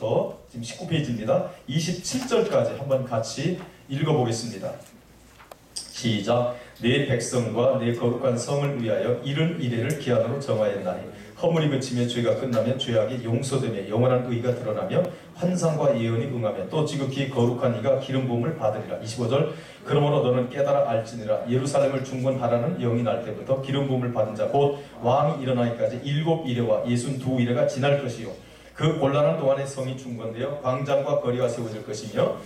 1절부터 지금 19페이지입니다. 27절까지 한번 같이 읽어보겠습니다. 시작. 내 백성과 내 거룩한 성을 위하여 이른 이래를 기한으로 정하였나니 허물이 그치며 죄가 끝나면 죄악이 용서되며 영원한 의가 드러나며 환상과 예언이 응하며 또 지극히 거룩한 이가 기름 부음을 받으리라. 25절. 그러므로 너는 깨달아 알지니라. 예루살렘을 중건하라는 영이 날 때부터 기름 부음을 받은 자 곧 왕이 일어나기까지 7이레와 62이레가 지날 것이요 그 곤란한 동안에 성이 중건되어 광장과 거리가 세워질 것이며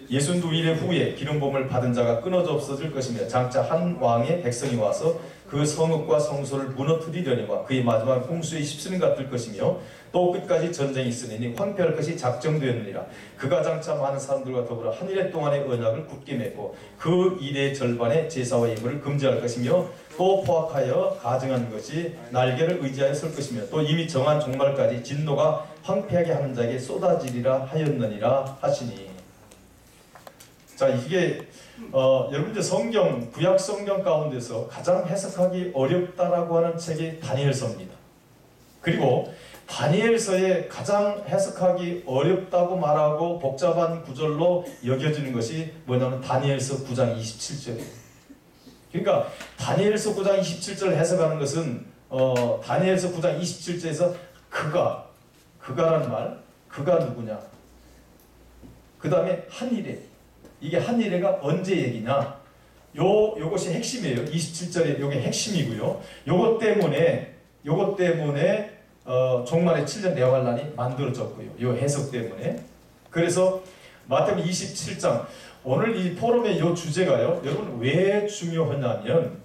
62일 후에 기름 부음을 받은 자가 끊어져 없어질 것이며 장차 한 왕의 백성이 와서 그 성읍과 성소를 무너뜨리려니와 그의 마지막 홍수의 십수는 같을 것이며 또 끝까지 전쟁이 있으니 황폐할 것이 작정되었느니라. 그가 장차 많은 사람들과 더불어 한 일해 동안의 언약을 굳게 맺고 그 일의 절반의 제사와 예물을 금지할 것이며 또 포악하여 가증한 것이 날개를 의지하여 설 것이며 또 이미 정한 종말까지 진노가 황폐하게 하는 자에게 쏟아지리라 하였느니라 하시니. 자, 이게 여러분들 성경, 구약 성경 가운데서 가장 해석하기 어렵다라고 하는 책이 다니엘서입니다. 그리고 다니엘서에 가장 해석하기 어렵다고 말하고 복잡한 구절로 여겨지는 것이 뭐냐면 다니엘서 9장 27절이에요. 그러니까 다니엘서 9장 27절을 해석하는 것은 다니엘서 9장 27절에서 그가라는 말, 그가 누구냐? 그 다음에 한일에, 이게 한일에가 언제 얘기냐? 요것이 핵심이에요. 27절에 요게 핵심이고요. 요것 때문에 종말의 7년 내환란이 만들어졌고요. 요 해석 때문에. 그래서 마태복음 27장 오늘 이 포럼의 요 주제가요. 여러분 왜 중요하냐면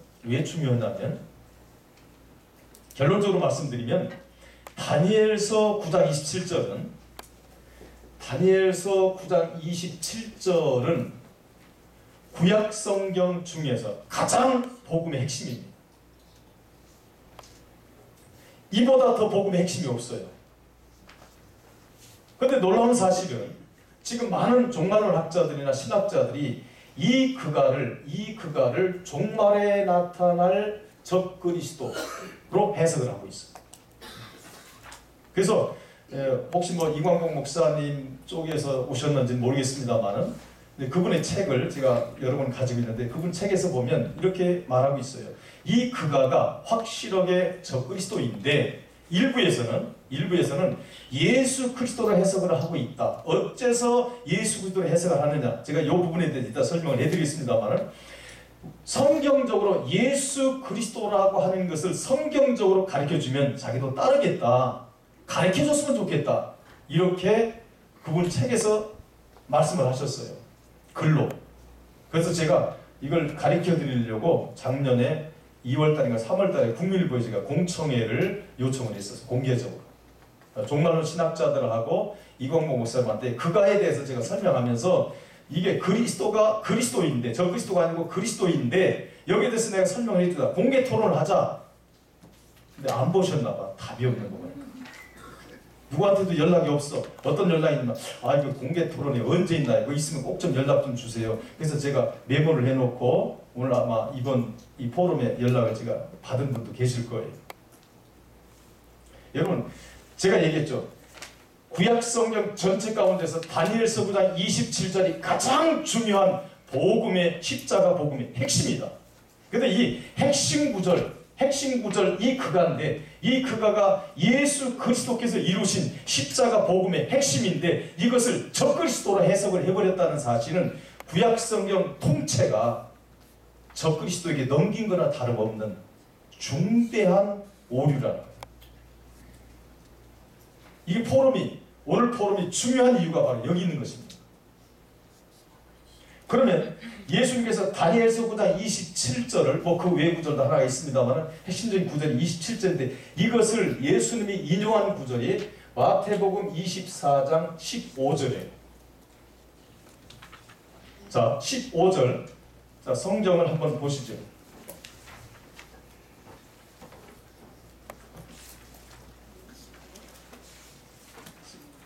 결론적으로 말씀드리면 다니엘서 9장 27절은 구약 성경 중에서 가장 복음의 핵심입니다. 이보다 더 복음의 핵심이 없어요. 그런데 놀라운 사실은 지금 많은 종말론 학자들이나 신학자들이 이 그가를 종말에 나타날 적그리스도로 해석을 하고 있어요. 그래서 혹시 이광복 목사님 쪽에서 오셨는지는 모르겠습니다만은 그분의 책을 제가 여러 번 가지고 있는데 그분 책에서 보면 이렇게 말하고 있어요. 이 그가가 확실하게 적그리스도인데 일부에서는 예수 그리스도로 해석을 하고 있다. 어째서 예수 그리스도로 해석을 하느냐? 제가 이 부분에 대해서 이따 설명을 해드리겠습니다만은 성경적으로 예수 그리스도라고 하는 것을 성경적으로 가르쳐주면 자기도 따르겠다. 가르쳐줬으면 좋겠다. 이렇게 그분 책에서 말씀을 하셨어요. 글로. 그래서 제가 이걸 가르쳐 드리려고 작년에 2월달인가 3월달에 국민일보에 제가 공청회를 요청을 했었어요. 공개적으로. 종말론 신학자들하고 이광복 목사님한테 그가에 대해서 제가 설명하면서 이게 그리스도가 그리스도인데 저 그리스도가 아니고 그리스도인데 여기에 대해서 내가 설명을 해주다. 공개 토론을 하자. 근데 안 보셨나 봐. 답이 없는 거 보니까. 누구한테도 연락이 없어. 어떤 연락이 있나? 이거 공개 토론이 언제 있나? 이거 있으면 꼭 좀 연락 좀 주세요. 그래서 제가 메모를 해놓고 오늘 아마 이번 이 포럼에 연락을 제가 받은 분도 계실 거예요. 여러분, 제가 얘기했죠. 구약 성경 전체 가운데서 다니엘서 9장 27절이 가장 중요한 복음의 십자가 복음의 핵심이다. 근데 이 핵심 구절 이 그가인데 이 그가가 예수 그리스도께서 이루신 십자가 복음의 핵심인데 이것을 적그리스도로 해석을 해버렸다는 사실은 구약 성경 통째가 적그리스도에게 넘긴 거나 다름없는 중대한 오류라는 거예요. 오늘 포럼이 중요한 이유가 바로 여기 있는 것입니다. 그러면 예수님께서 다니엘서 9장 27절을 그 외 구절도 하나가 있습니다만 핵심적인 구절이 27절인데 이것을 예수님이 인용한 구절이 마태복음 24장 15절이에요. 자, 15절. 자, 성경을 한번 보시죠.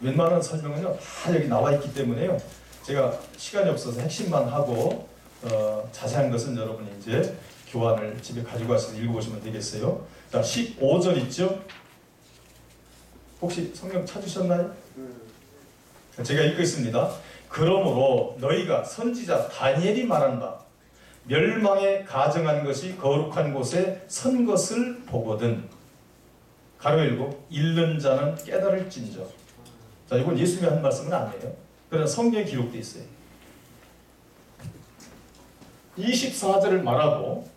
웬만한 설명은요 다 여기 나와 있기 때문에요. 제가 시간이 없어서 핵심만 하고 자세한 것은 여러분이 이제 교환을 집에 가지고 와서 읽어보시면 되겠어요. 자, 15절 있죠? 혹시 성경 찾으셨나요? 제가 읽고 있습니다. 그러므로 너희가 선지자 다니엘이 말한 바 멸망에 가정한 것이 거룩한 곳에 선 것을 보거든. 가로 열고 읽는 자는 깨달을진저. 자, 이건 예수님이 한 말씀은 아니에요. 그러나 성경에 기록되어 있어요. 24절을 말하고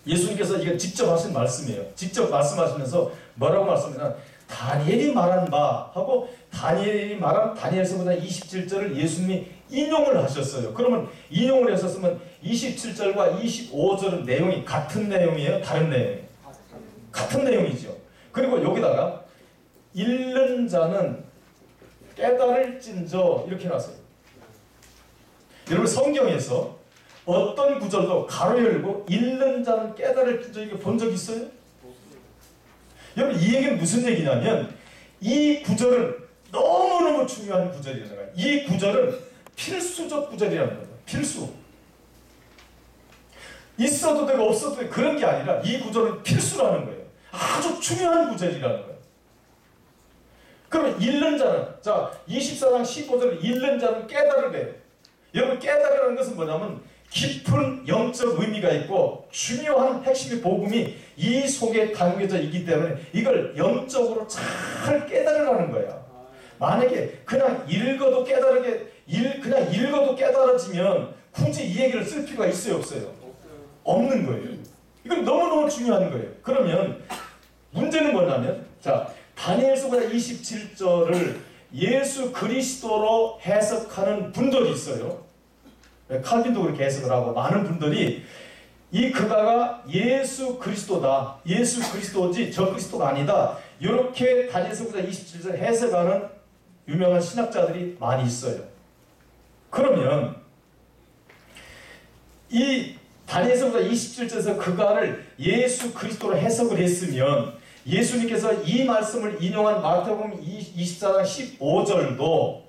예수님께서 이거 직접 하신 말씀이에요. 직접 말씀하시면서 뭐라고 말씀하시냐, 다니엘이 말한 바 하고 다니엘이 말한 다니엘서보다 27절을 예수님이 인용을 하셨어요. 그러면 인용을 했었으면 27절과 25절은 내용이 같은 내용이에요? 다른 내용이에요? 같은 내용이죠. 그리고 여기다가 읽는 자는 깨달을진저 이렇게 놨어요. 여러분 성경에서 어떤 구절도 가로 열고 읽는 자는 깨달을진저 이게 본 적 있어요? 여러분 이 얘기는 무슨 얘기냐면 이 구절은 너무너무 중요한 구절이라는 거예요. 이 구절은 필수적 구절이라는 거예요. 필수. 있어도 되고 없어도 되고 그런 게 아니라 이 구절은 필수라는 거예요. 아주 중요한 구절이라는 거예요. 그러면 읽는 자는, 자 24장 15절을 읽는 자는 깨달으래요. 여러분 깨달으라는 것은 뭐냐면 깊은 영적 의미가 있고 중요한 핵심의 복음이 이 속에 담겨져 있기 때문에 이걸 영적으로 잘 깨달으라는 거야. 만약에 그냥 읽어도 그냥 읽어도 깨달아지면 굳이 이 얘기를 쓸 필요가 있어요, 없어요? 없는 거예요. 이건 너무너무 중요한 거예요. 그러면 문제는 뭐냐면, 자 다니엘서보다 27절을 예수 그리스도로 해석하는 분들이 있어요. 칼빈도 그렇게 해석을 하고 많은 분들이 이 그가가 예수 그리스도다, 예수 그리스도지 저 그리스도가 아니다, 이렇게 다니엘서보다 27절 해석하는 유명한 신학자들이 많이 있어요. 그러면 이 다니엘서보다 27절에서 그가를 예수 그리스도로 해석을 했으면 예수님께서 이 말씀을 인용한 마태복음 24장 15절도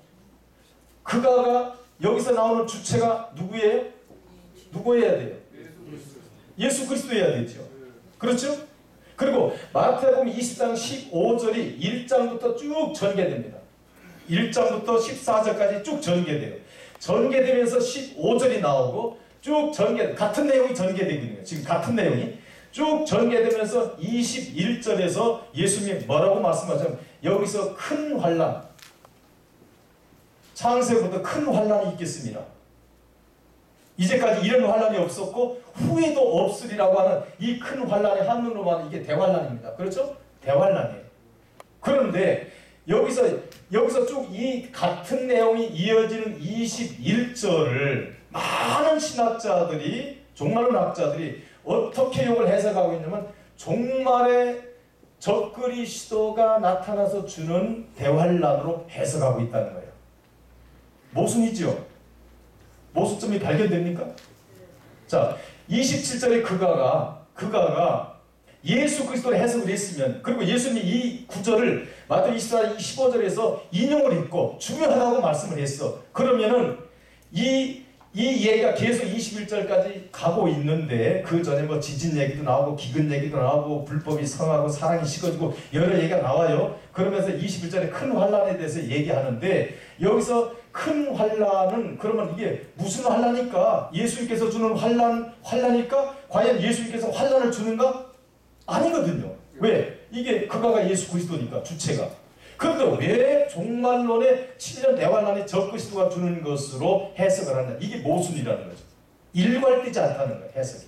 그가가 여기서 나오는 주체가 누구예요? 누구여야 돼요? 예수 그리스도여야 되죠. 그렇죠? 그리고 마태복음 20장 15절이 1장부터 쭉 전개됩니다. 1장부터 14절까지 쭉 전개돼요. 전개되면서 15절이 나오고 쭉 같은 내용이 전개되고 있는 거예요. 지금 같은 내용이 쭉 전개되면서 21절에서 예수님이 뭐라고 말씀하셨냐면 여기서 큰 환난, 창세부터 큰 환난이 있겠습니다. 이제까지 이런 환난이 없었고 후에도 없으리라고 하는 이 큰 환난의 한문으로만 이게 대환난입니다. 그렇죠? 대환난이에요. 그런데 여기서 쭉 이 같은 내용이 이어지는 21절을 많은 신학자들이, 종말론 학자들이 어떻게 이걸 해석하고 있냐면 종말에 적그리스도가 나타나서 주는 대환난으로 해석하고 있다는 거예요. 모순이죠? 모순점이 발견됩니까? 자, 27절에 그가가 예수 그리스도를 해석을 했으면, 그리고 예수님이 이 구절을 마태복음 24장 15절에서 인용을 했고 중요하다고 말씀을 했어. 그러면은 이 얘기가 계속 21절까지 가고 있는데 그 전에 뭐 지진 얘기도 나오고 기근 얘기도 나오고 불법이 성하고 사랑이 식어지고 여러 얘기가 나와요. 그러면서 21절에 큰 환난에 대해서 얘기하는데 여기서 큰 환난은 그러면 이게 무슨 환난일까? 예수님께서 주는 환난일까? 과연 예수님께서 환난을 주는가? 아니거든요. 왜? 이게 그가가 예수 그리스도니까 주체가. 그런데 왜 종말론의 7년 대환란이 적그리스도가 주는 것으로 해석을 하느냐? 이게 모순이라는 거죠. 일관되지 않다는 거예요, 해석이.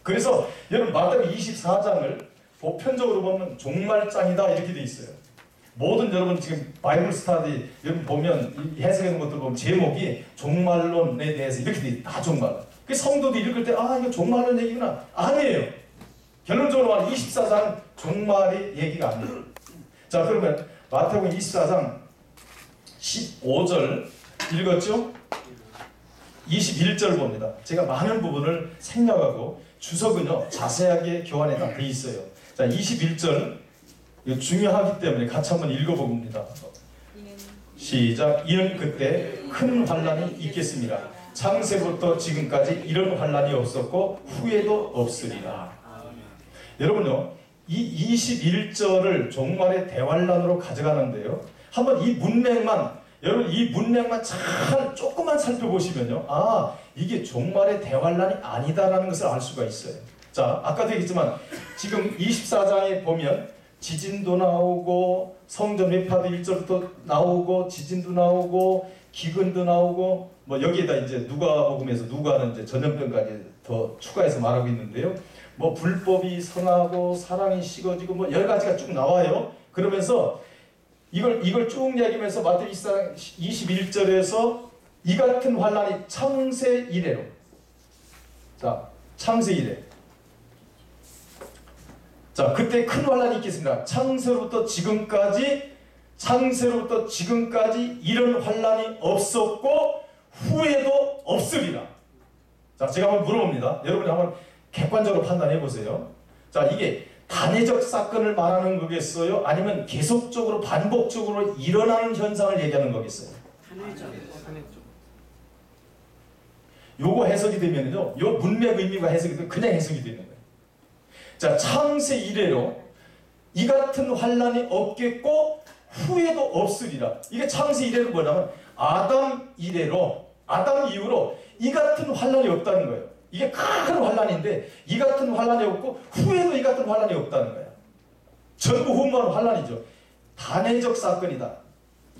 그래서 여러분 마태복음 24장을 보편적으로 보면 종말장이다 이렇게 돼 있어요. 모든 여러분 지금 바이블 스터디 여러분 보면 이 해석하는 것들 보면 제목이 종말론에 대해서 이렇게 돼 있어요. 다 종말론. 그 성도들이 읽을 때 이거 종말론 얘기구나. 아니에요. 결론적으로 말하면 24장 종말의 얘기가 아니에요. 자, 그러면 마태복음 24장 15절 읽었죠? 21절 봅니다. 제가 많은 부분을 생략하고 주석은요 자세하게 교환에 다 돼 있어요. 자, 21절 이거 중요하기 때문에 같이 한번 읽어봅니다. 시작. 이는 그때 큰 환난이 있겠습니다. 창세부터 지금까지 이런 환난이 없었고 후에도 없으리라. 여러분요, 이 21절을 종말의 대환란으로 가져가는데요. 한번 이 문맥만 여러분 이 문맥만 잘 조금만 살펴보시면요, 아 이게 종말의 대환란이 아니다라는 것을 알 수가 있어요. 자, 아까도 얘기했지만 지금 24장에 보면 지진도 나오고 성전 회파도 1절부터 나오고 지진도 나오고 기근도 나오고 뭐 여기에다 이제 누가복음에서 누가는 이제 전염병까지 더 추가해서 말하고 있는데요. 뭐 불법이 성하고 사랑이 식어지고 뭐 여러 가지가 쭉 나와요. 그러면서 이걸 쭉 얘기하면서 마태복음 21절에서 이 같은 환란이 창세 이래로, 자 창세 이래, 자 그때 큰 환란이 있겠습니다. 창세로부터 지금까지 이런 환란이 없었고 후에도 없으리라. 자 제가 한번 물어봅니다. 여러분이 한번 객관적으로 판단해 보세요. 자 이게 단회적 사건을 말하는 거겠어요? 아니면 계속적으로 반복적으로 일어나는 현상을 얘기하는 거겠어요? 단회적. 요거 해석이 되면요, 요 문맥 의미가 해석이 되면 그냥 해석이 되는 거예요. 자 창세 이래로 이 같은 환란이 없겠고 후에도 없으리라. 이게 창세 이래로 뭐냐면 아담 이래로, 아담 이후로 이 같은 환란이 없다는 거예요. 이게 큰 환란인데 이 같은 환란이 없고 후에도 이 같은 환란이 없다는 거야. 전부 후무한 환란이죠. 단회적 사건이다.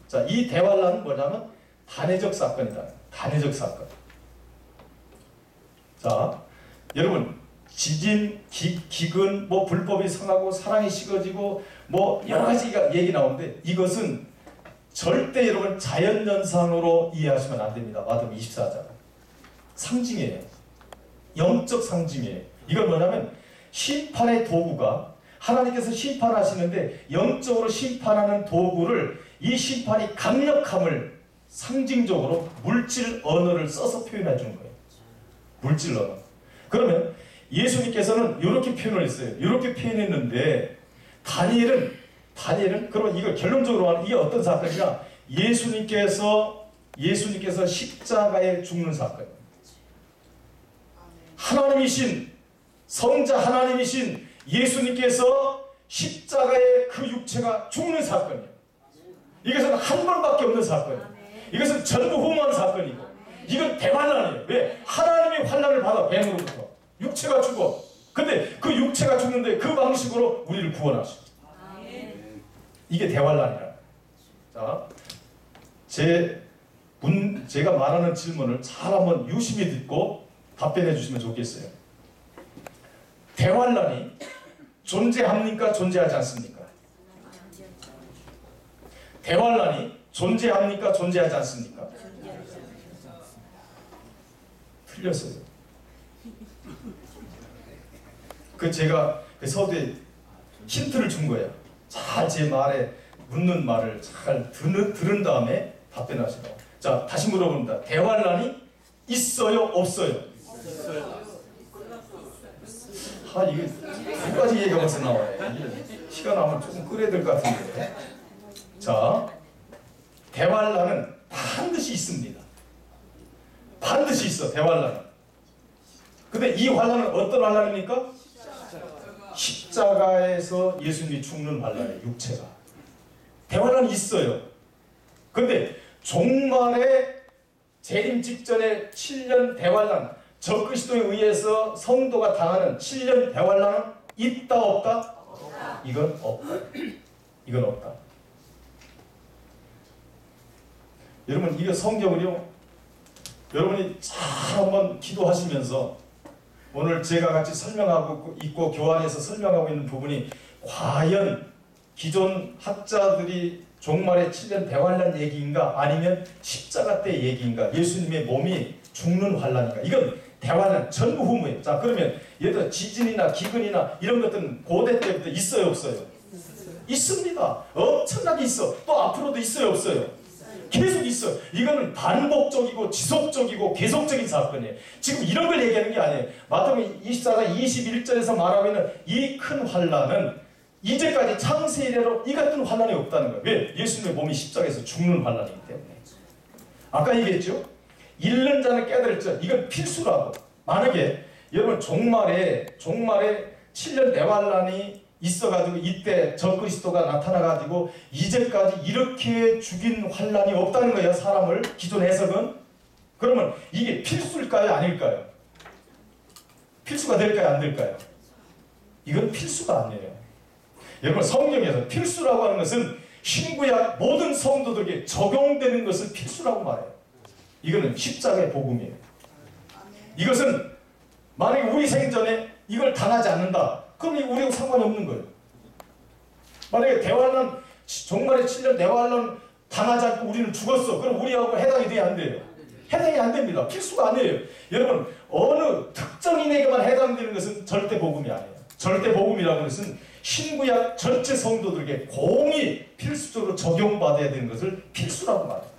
자, 이 대환란은 뭐냐면 단회적 사건이다. 단회적 사건. 자, 여러분 지진, 기근, 뭐 불법이 성하고 사랑이 식어지고 뭐 여러 가지가 얘기 나오는데 이것은 절대 여러분 자연현상으로 이해하시면 안 됩니다. 마태복음 24장. 상징이에요. 영적 상징이에요. 이건 뭐냐면 심판의 도구가, 하나님께서 심판하시는데 영적으로 심판하는 도구를, 이 심판이 강력함을 상징적으로 물질 언어를 써서 표현해 주는 거예요. 물질 언어. 그러면 예수님께서는 이렇게 표현을 했어요. 이렇게 표현했는데 다니엘은 그럼 이걸 결론적으로 하는, 이게 어떤 사건이냐? 예수님께서 십자가에 죽는 사건이에요. 하나님이신, 성자 하나님이신 예수님께서 십자가에 그 육체가 죽는 사건이에요. 이것은 한 번밖에 없는 사건이에요. 이것은 전부 후무한 사건이고, 이건 대환란이에요. 왜? 하나님이 환란을 받아, 뱀으로부터 육체가 죽어. 근데 그 육체가 죽는데 그 방식으로 우리를 구원하시고, 이게 대환란이라. 자, 제가 말하는 질문을 잘 한번 유심히 듣고 답변해 주시면 좋겠어요. 대환란이 존재합니까? 존재하지 않습니까? 대환란이 존재합니까? 존재하지 않습니까? 틀렸어요. 제가 서두에 힌트를 준 거예요. 잘 제 말에 묻는 말을 잘 들은 다음에 답변하시라고. 자, 다시 물어봅니다. 대환란이 있어요? 없어요? 이게 두 가지 얘기가 벌써 나와요. 시간 나면 조금 끌어야 될 것 같은데. 자, 대환란은 반드시 있습니다. 반드시 있어, 대환란은. 근데 이 환란은 어떤 환란입니까? 십자가에서 예수님이 죽는 환란이에요. 육체가. 대환란이 있어요. 근데 종말의 재림 직전에 7년 대환란, 적그리스도에 의해서 성도가 당하는 7년 대환란은 있다 없다? 없다. 이건 없다. 이건 없다. 여러분 이거 성경을요, 여러분이 잘 한번 기도하시면서 오늘 제가 같이 설명하고 있고 교환해서 설명하고 있는 부분이 과연 기존 학자들이 종말의 7년 대환란 얘기인가 아니면 십자가 때 얘기인가, 예수님의 몸이 죽는 환란인가, 이건 대환란 전부 후무예요. 자, 그러면 예를 들어 지진이나 기근이나 이런 것들은 고대 때부터 있어요 없어요? 있습니다. 엄청나게 있어. 또 앞으로도 있어요 없어요? 계속 있어. 이거는 반복적이고 지속적이고 계속적인 사건이에요. 지금 이런 걸 얘기하는 게 아니에요. 마태복음 24장 21절에서 말하고 있는 이 큰 환란은 이제까지 창세 이래로 이 같은 환란이 없다는 거예요. 왜? 예수님의 몸이 십자가에서 죽는 환란이기 때문에. 아까 얘기했죠? 잃는 자는 깨달을지어다. 이건 필수라고. 만약에 여러분 종말에 7년 대환란이 있어가지고 이때 적그리스도가 나타나가지고 이제까지 이렇게 죽인 환란이 없다는 거예요. 사람을 기존 해석은. 그러면 이게 필수일까요? 아닐까요? 필수가 될까요? 안 될까요? 이건 필수가 아니에요. 여러분 성경에서 필수라고 하는 것은 신구약 모든 성도들에게 적용되는 것을 필수라고 말해요. 이거는 십자가의 복음이에요. 이것은 만약에 우리 생전에 이걸 당하지 않는다. 그럼 우리하고 상관이 없는 거예요. 만약에 대환란 종말의 7년 대환란 당하지 않고 우리는 죽었어. 그럼 우리하고 해당이 돼야 안 돼요. 해당이 안 됩니다. 필수가 아니에요. 여러분 어느 특정인에게만 해당되는 것은 절대 복음이 아니에요. 절대 복음이라는 것은 신구약 전체 성도들에게 공히 필수적으로 적용받아야 되는 것을 필수라고 말해요.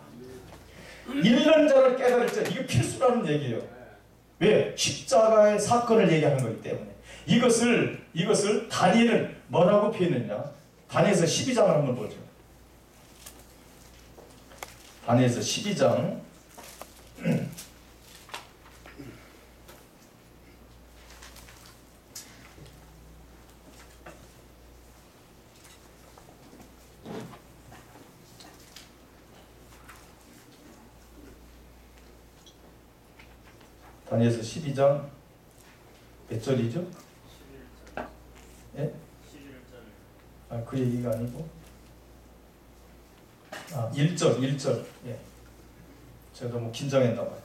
잃는 자를 깨달을 자, 이게 필수라는 얘기예요. 왜? 십자가의 사건을 얘기하는 거기 때문에. 이것을 다니엘은 뭐라고 표현했냐? 다니엘서 12장을 한번 보죠. 다니엘서 12장 다니엘서 12장 몇 절이죠? 11절. 예? 11절. 아, 그 얘기가 아니고 1절. 예. 제가 너무 긴장했나 봐요.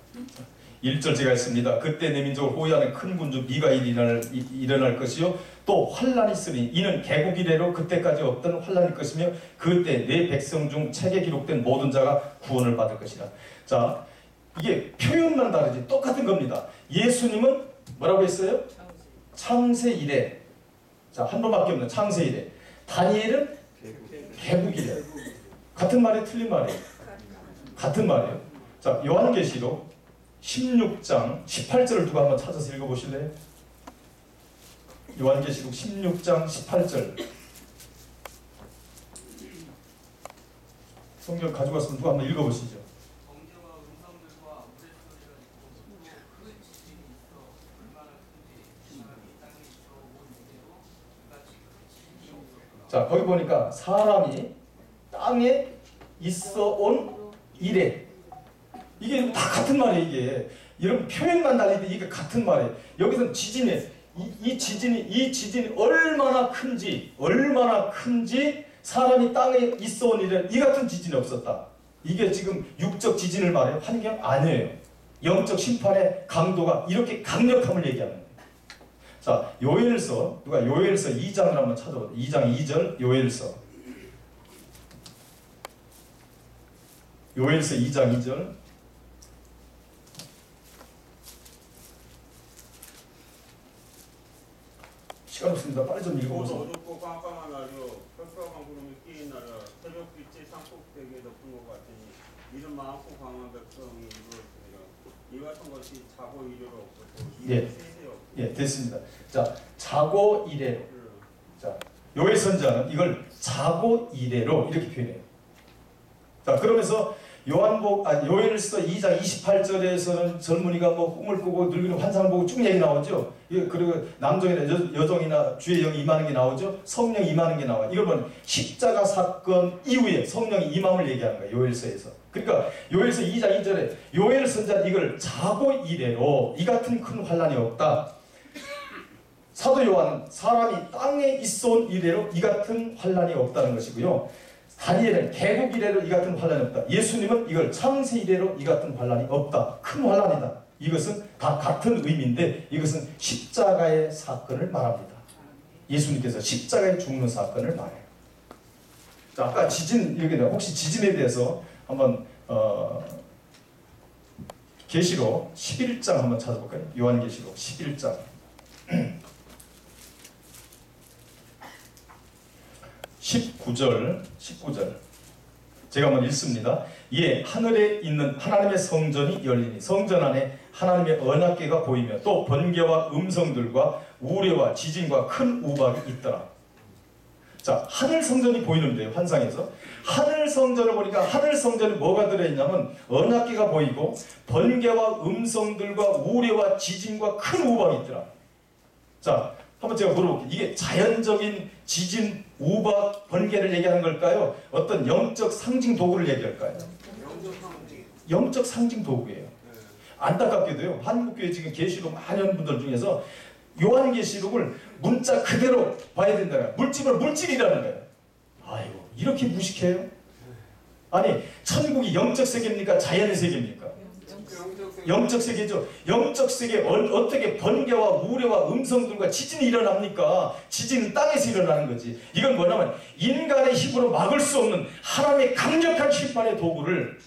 1절 제가 했습니다. 그때 내 민족을 호위하는 큰 군주 미가일이 일어날 것이요 또 환란이 있으니 이는 개국 이래로 그때까지 없던 환란일 것이며 그때 내 백성 중 책에 기록된 모든 자가 구원을 받을 것이라. 자, 이게 표현만 다르지 똑같은 겁니다. 예수님은 뭐라고 했어요? 창세 이래. 자, 한 번밖에 없는 창세 이래. 다니엘은 개국 이래. 같은 말이 틀린 말이에요. 같은 말이에요. 자, 요한계시록 16장 18절을 누가 한번 찾아서 읽어보실래요? 요한계시록 16장 18절. 성경 가지고 왔으면 누가 한번 읽어보시죠. 자, 거기 보니까 사람이 땅에 있어 온 이래. 이게 다 같은 말이에요. 이게 이런 표현만 달리는데 이게 같은 말이에요. 여기서는 지진에 이 지진이 얼마나 큰지 사람이 땅에 있어 온 이래 이 같은 지진이 없었다. 이게 지금 육적 지진을 말해요. 환경 아니에요. 영적 심판의 강도가 이렇게 강력함을 얘기하는 거예요. 자, 요엘서 누가 요엘서 2장을 한번 찾아보세요. 2장 2절 요엘서 2장 2절. 시간 없습니다. 빨리 좀 읽어보세요. 어둡고 깜깜한 날이요 펄펄한 구름이 끼인 날이요 새벽빛이 산꼭대기에 덮은 것 같으니 이름 많고 강한 백성이 이루었으리라. 이 같은 것이 자고 이래로 없었고 예. 예, 됐습니다. 자, 자고 이래로. 자, 요엘 선자는 이걸 자고 이래로 이렇게 표현해요. 자, 그러면서 요엘서 2장 28절에서는 젊은이가 뭐 꿈을 꾸고 늙은이 환상을 보고 쭉 얘기 나오죠. 그리고 남종이나 여종이나 주의 영이 임하는 게 나오죠. 성령이 임하는 게 나와요. 이걸 보면 십자가 사건 이후에 성령이 임함을 얘기하는 거예요. 요엘서에서. 그러니까 요엘서 2장 2절에 요엘 선자는 이걸 자고 이래로 이 같은 큰 환란이 없다. 사도 요한은 사람이 땅에 있어온 이래로 이 같은 환란이 없다는 것이고요. 다니엘은 개국 이래로 이 같은 환란이 없다. 예수님은 이걸 창세 이래로 이 같은 환란이 없다. 큰 환란이다. 이것은 다 같은 의미인데 이것은 십자가의 사건을 말합니다. 예수님께서 십자가에 죽는 사건을 말해요. 자, 아까 지진 얘기는 혹시 지진에 대해서 한번 계시록 11장 한번 찾아볼까요? 요한계시록 11장 19절 제가 한번 읽습니다. 예, 하늘에 있는 하나님의 성전이 열리니 성전 안에 하나님의 언약궤가 보이며 또 번개와 음성들과 우레와 지진과 큰 우박이 있더라. 자, 하늘 성전이 보이는데요. 환상에서 하늘 성전을 보니까 하늘 성전에 뭐가 들어있냐면 언약궤가 보이고 번개와 음성들과 우레와 지진과 큰 우박이 있더라. 자, 한번 제가 물어볼게요. 이게 자연적인 지진, 우박, 번개를 얘기하는 걸까요? 어떤 영적 상징 도구를 얘기할까요? 영적 상징 도구예요. 안타깝게도요, 한국교회 지금 계시록 많이 하는 분들 중에서 요한계시록을 문자 그대로 봐야 된다는 거예요. 물질이라는 거예요. 아이고, 이렇게 무식해요? 아니, 천국이 영적 세계입니까? 자연의 세계입니까? 영적 세계죠. 영적 세계에 어떻게 번개와 우레와 음성들과 지진이 일어납니까? 지진은 땅에서 일어나는 거지. 이건 뭐냐면 인간의 힘으로 막을 수 없는 하나님의 강력한 심판의 도구를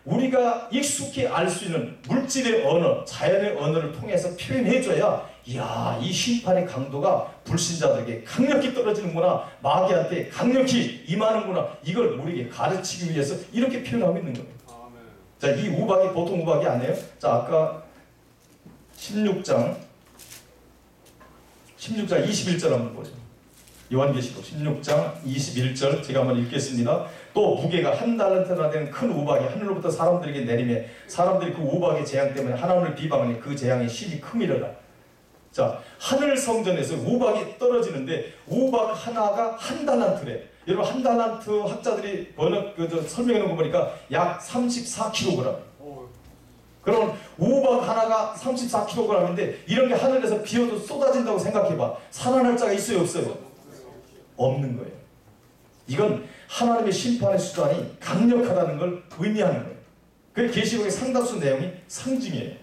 우리가 익숙히 알 수 있는 물질의 언어, 자연의 언어를 통해서 표현해줘야, 이야, 이 심판의 강도가 불신자들에게 강력히 떨어지는구나, 마귀한테 강력히 임하는구나, 이걸 우리에게 가르치기 위해서 이렇게 표현하고 있는 거예요. 자, 이 우박이 보통 우박이 아니에요. 자, 아까 16장 21절 한번 보죠. 요한계시록 16장 21절 제가 한번 읽겠습니다. 또 무게가 1달란트나 되는 큰 우박이 하늘로부터 사람들에게 내리매 사람들이 그 우박의 재앙 때문에 하나님을 비방하니 그 재앙의 심이 크미러라. 자, 하늘 성전에서 우박이 떨어지는데 우박 하나가 1달란트래. 여러분, 1달란트 학자들이 설명해 놓은 거 보니까 약 34kg. 그러면 우박 하나가 34kg인데 이런 게 하늘에서 비어도 쏟아진다고 생각해봐. 살아날 자가 있어요, 없어요? 없는 거예요. 이건 하나님의 심판의 수단이 강력하다는 걸 의미하는 거예요. 그 계시록의 상당수 내용이 상징이에요.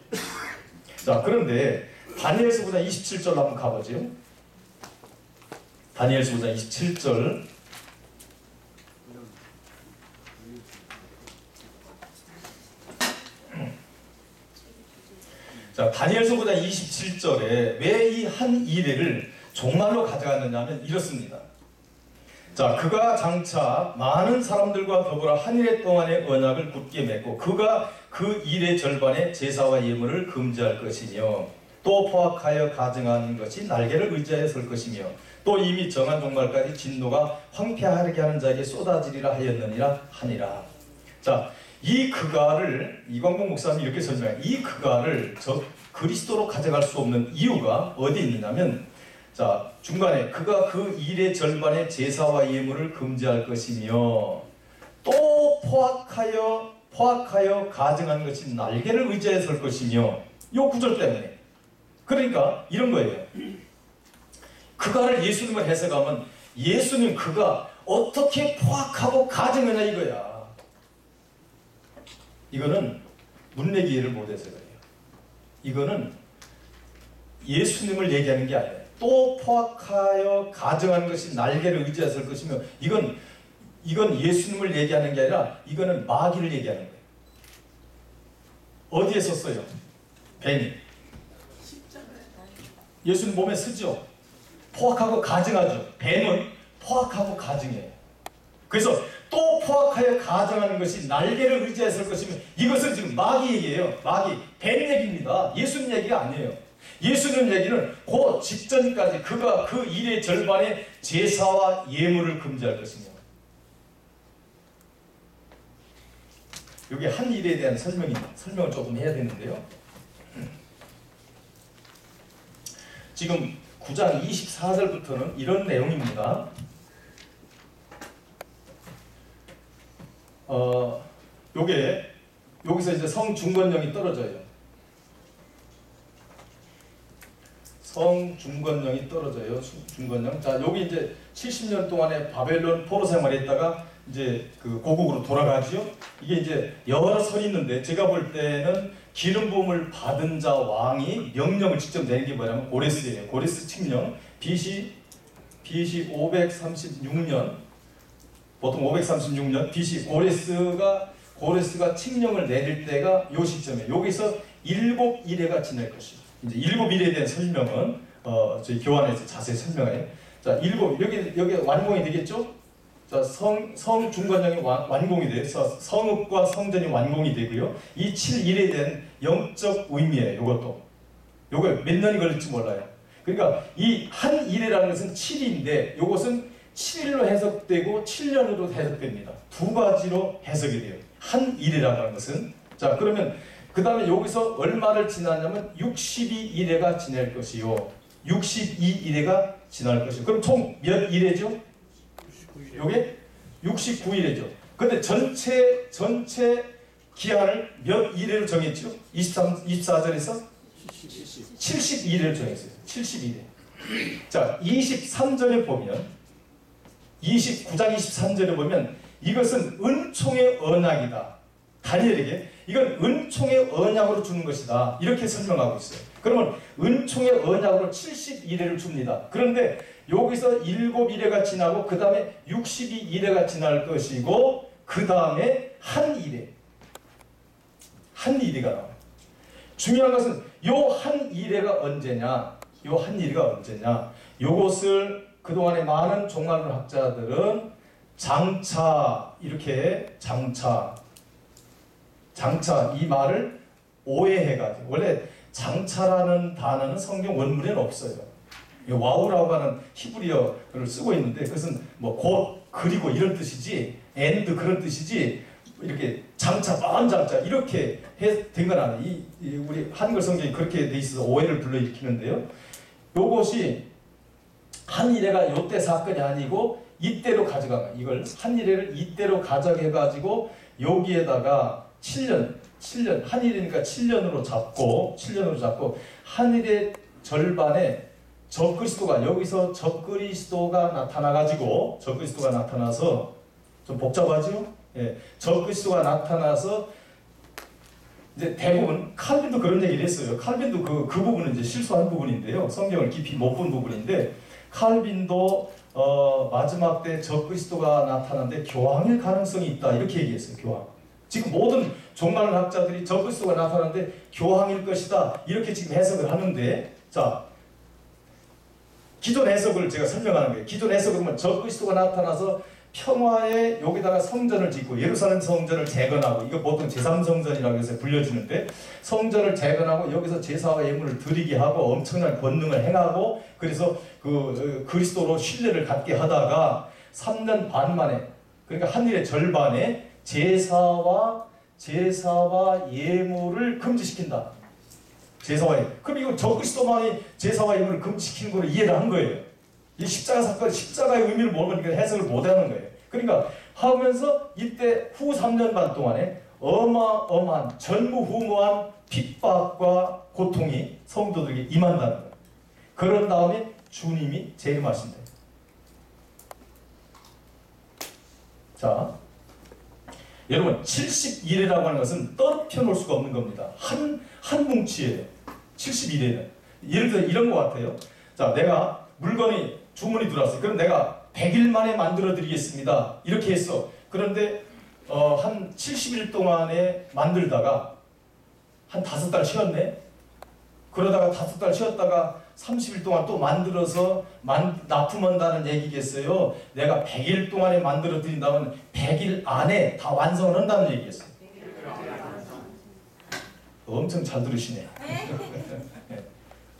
자, 그런데 다니엘서 9장 27절 한번 가보죠. 다니엘서 9장 27절. 자, 다니엘서 9장 27절에 왜 이 한 이레를 종말로 가져갔느냐면 이렇습니다. 자, 그가 장차 많은 사람들과 더불어 한 이레 동안의 언약을 굳게 맺고 그가 그 일의 절반의 제사와 예물을 금지할 것이며 또 포악하여 가증하는 것이 날개를 의지하여 설 것이며 또 이미 정한 종말까지 진노가 황폐하게 하는 자에게 쏟아지리라 하였느니라 하니라. 자, 이 그가를 이광복 목사님이 이렇게 설명해요. 이 그가를 그리스도로 가져갈 수 없는 이유가 어디 있느냐면, 자, 중간에 그가 그 일의 절반의 제사와 예물을 금지할 것이며 또 포악하여 가증한 것이 날개를 의지하여 설 것이며, 요 구절 때문에. 그러니까 이런 거예요. 그가를 예수님을 해석하면 예수님 그가 어떻게 포악하고 가증하냐 이거야. 이거는 문맥 이해를 못해서 그래요. 이거는 예수님을 얘기하는 게 아니에요. 또 포악하여 가증한 것이 날개를 의지하여 설 것이며, 이건 예수님을 얘기하는 게 아니라 이거는 마귀를 얘기하는 거예요. 어디에 썼어요? 뱀이. 예수님 몸에 쓰죠. 포악하고 가증하죠. 뱀은 포악하고 가증해요. 그래서 또 포악하여 가증하는 것이 날개를 의지하여 설 것이며, 이것은 지금 마귀 얘기예요. 마귀, 뱀 얘기입니다. 예수님 얘기가 아니에요. 예수님 얘기는 그 직전까지 그가 그 일의 절반의 제사와 예물을 금지할 것이며, 여기 한 일에 대한 설명을 조금 해야 되는데요. 지금 9장 24절부터는 이런 내용입니다. 여기서 이제 성중건령이 떨어져요. 성중건령이 떨어져요. 중건령. 자, 여기 이제 70년 동안에 바벨론 포로 생활했다가 이제 그 고국으로 돌아가죠. 이게 이제 여러 설이 있는데, 제가 볼 때는 기름 부음을 받은 자 왕이 명령을 직접 내린 게 뭐냐면 고레스예요. 고레스 칙령. BC 536년, 보통 536년 BC 고레스가 칙령을 내릴 때가 요 시점이에요. 여기서 7일회가 지날 것이에요. 이제 7일에 대한 설명은 저희 교환에서 자세히 설명해요. 자, 여기 완공이 되겠죠? 자, 성중건령이 완공이 돼요. 성읍과 성전이 완공이 되고요. 이 7일에 대한 영적 의미예요. 요거 몇 년이 걸릴지 몰라요. 그러니까 이 한 일이라는 것은 7일인데 요것은 7일로 해석되고 7년으로 해석됩니다. 두 가지로 해석이 돼요. 한 일이라는 하는 것은. 자, 그러면 그 다음에 여기서 얼마를 지나냐면 62일회가 지낼 것이요. 62일에가 지날 것이고, 그럼 총 몇 일이죠? 요게 69일이죠. 근데 전체 기한을 몇 일을 정했죠? 24절에서 72일을 정했어요. 72일. 자, 23절에 보면 29장 23절에 보면 이것은 은총의 언약이다. 다니엘에게 이건 은총의 언약으로 주는 것이다. 이렇게 설명하고 있어요. 그러면 은총의 언약으로 72일을 줍니다. 그런데 여기서 7일회가 지나고 그 다음에 62일회가 지날 것이고 그 다음에 한 일회가 나와요. 중요한 것은 요 한 일회가 언제냐? 요 한 일회가 언제냐? 요것을 그동안에 많은 종말론 학자들은 장차 이 말을 오해해가지고, 원래 장차라는 단어는 성경 원문에는 없어요. 와우라고 하는 히브리어를 쓰고 있는데 그것은 뭐 곧 그리고 이런 뜻이지, and 그런 뜻이지, 이렇게 장차 먼 장차 이렇게 된 건 아니에요. 우리 한글 성경이 그렇게 돼 있어서 오해를 불러일으키는데요. 요것이 한 일회가 요때 사건이 아니고 이때로 가져간 거예요. 이걸 한 일회를 이때로 가져가가지고 여기에다가 7년 한 일이니까 7년으로 잡고 한 일의 절반에 적그리스도가, 여기서 적그리스도가 나타나서 좀 복잡하죠? 예, 적그리스도가 나타나서 이제 대부분 칼빈도 그런 얘기를 했어요. 칼빈도 그 부분은 이제 실수한 부분인데요. 성경을 깊이 못 본 부분인데 칼빈도 마지막 때 적그리스도가 나타나는데 교황일 가능성이 있다 이렇게 얘기했어요. 교황. 지금 모든 종말 학자들이 적그리스도가 나타나는데 교황일 것이다 이렇게 지금 해석을 하는데, 자, 기존 해석을 제가 설명하는 거예요. 기존 해석은 뭐 적그리스도가 나타나서 평화에 여기다가 성전을 짓고 예루살렘 성전을 재건하고, 이거 보통 제3성전이라고 해서 불려주는데 성전을 재건하고 여기서 제사와 예물을 드리게 하고 엄청난 권능을 행하고, 그래서 그 그리스도로 신뢰를 갖게 하다가 3년 반 만에, 그러니까 한 일의 절반에 제사와 예물을 금지시킨다. 그럼 이거 적그리스도만이 제사와 예물을 금지시키는 걸로 이해를 한 거예요. 이 십자가 사건, 십자가의 의미를 모르니까 해석을 못하는 거예요. 그러니까 하면서 이때 후 3년 반 동안에 어마어마한 전무후무한 핍박과 고통이 성도들에게 임한다는 거예요. 그런 다음에 주님이 재림하신다. 자, 여러분 70일이라고 하는 것은 떨어져 놓을 수가 없는 겁니다. 한 뭉치예요. 71일은. 예를 들어 이런 것 같아요. 자, 내가 물건이 주문이 들어왔어요. 그럼 내가 100일 만에 만들어 드리겠습니다. 이렇게 했어. 그런데 한 70일 동안에 만들다가 한 5달 쉬었네. 그러다가 5달 쉬었다가 30일 동안 또 만들어서 납품한다는 얘기겠어요. 내가 100일 동안에 만들어 드린다면 100일 안에 다 완성을 한다는 얘기겠어요. 엄청 잘 들으시네요.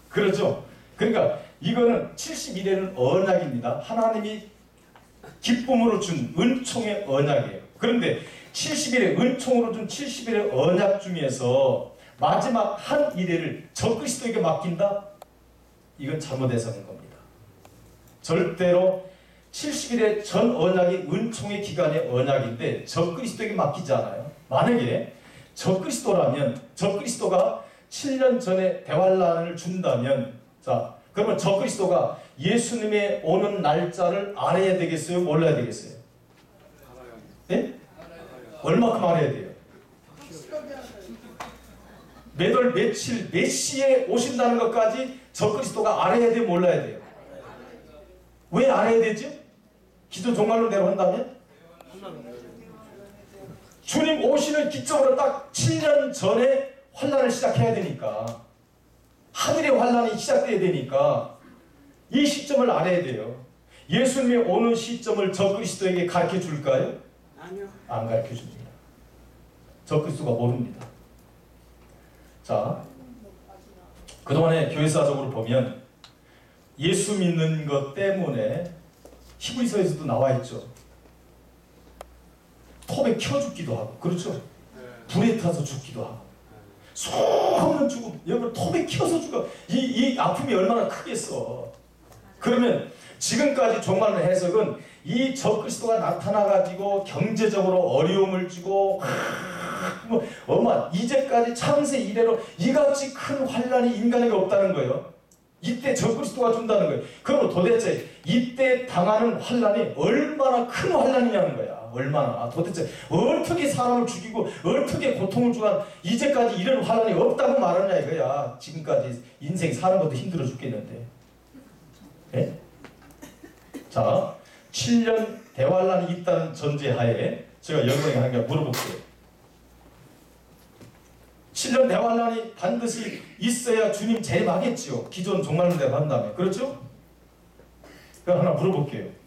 그렇죠? 그러니까 이거는 71회는 언약입니다. 하나님이 기쁨으로 준 은총의 언약이에요. 그런데 70일의 은총으로 준 70일의 언약 중에서 마지막 한 일회를 적그리스도에게 맡긴다? 이건 잘못 해석한 겁니다. 절대로 70일의 전 언약이 은총의 기간의 언약인데 적그리스도에게 맡기지 않아요. 만약에 적그리스도가 7년 전에 대환란을 준다면, 자, 그러면 적그리스도가 예수님의 오는 날짜를 알아야 되겠어요? 몰라야 되겠어요? 예? 얼마큼 알아야 돼요? 몇 월 며칠 몇 시에 오신다는 것까지 적그리스도가 알아야 돼요? 몰라야 돼요? 왜 알아야 되죠? 기존 종말론대로 한다면? 주님 오시는 기점으로 딱 7년 전에 환란을 시작해야 되니까, 하늘의 환란이 시작돼야 되니까 이 시점을 알아야 돼요. 예수님이 오는 시점을 적그리스도에게 가르쳐 줄까요? 아니요. 안 가르쳐 줍니다. 적그리스도가 모릅니다. 자, 그동안에 교회사적으로 보면 예수 믿는 것 때문에 히브리서에서도 나와 있죠. 톱에 켜 죽기도 하고, 그렇죠? 불에 타서 죽기도 하고, 수없는 죽음, 여러분 톱에 키워서 죽어. 이 아픔이 얼마나 크겠어. 그러면 지금까지 종말론 해석은 이 적그리스도가 나타나가지고 경제적으로 어려움을 주고 이제까지 창세 이래로 이같이 큰 환란이 인간에게 없다는 거예요. 이때 적그리스도가 준다는 거예요. 그럼 도대체 이때 당하는 환란이 얼마나 큰 환란이냐는 거야. 얼마나 도대체 어떻게 사람을 죽이고 어떻게 고통을 주고 이제까지 이런 환란이 없다고 말하냐 이거야. 지금까지 인생 사는 것도 힘들어 죽겠는데. 네? 자, 7년 대환란이 있다는 전제하에 제가 여러분에게 한 개 물어볼게요. 7년 대환란이 반드시 있어야 주님 재림하겠지요. 기존 종말론대로 한다면. 그렇죠? 그럼 하나 물어볼게요.